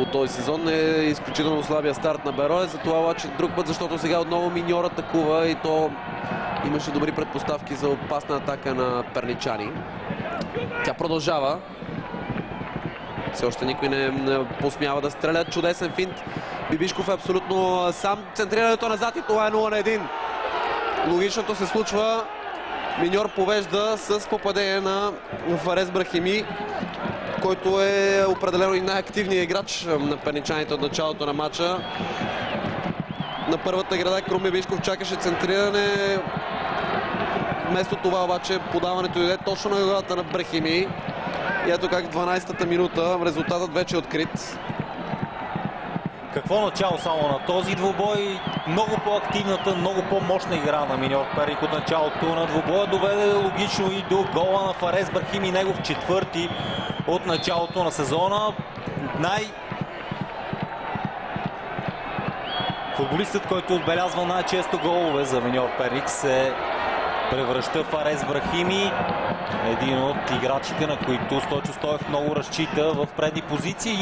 този сезон, е изключително слабия старт на Берое. За това обаче друг път, защото сега отново Миньор атакува и то имаше добри предпоставки за опасна атака на перничани. Тя продължава. Все още никой не посмява да стреля. Чудесен финт. Бибишков е абсолютно сам. Центрирането назад и това е 0-1. Логичното се случва. Миньор повежда с попадение на Фарес Брахими, който е определено и най-активният играч на перничаните от началото на матча. На първата града Крум Бибишков чакаше центриране. Вместо това обаче подаването иде точно на главата на Брахими. И ето как в 12-та минута резултатът вече е открит. Какво начало само на този двубой. Много по-активната, много по-мощна игра на Миньор Перник от началото на двубоя доведе логично и до гола на Фарес Брахими, негов четвърти от началото на сезона. Футболистът, който отбелязва най-често голове за Миньор Перник, се превръща Фарес Брахими, един от играчите, на които Стойчо Стоев много разчита в предни позиции.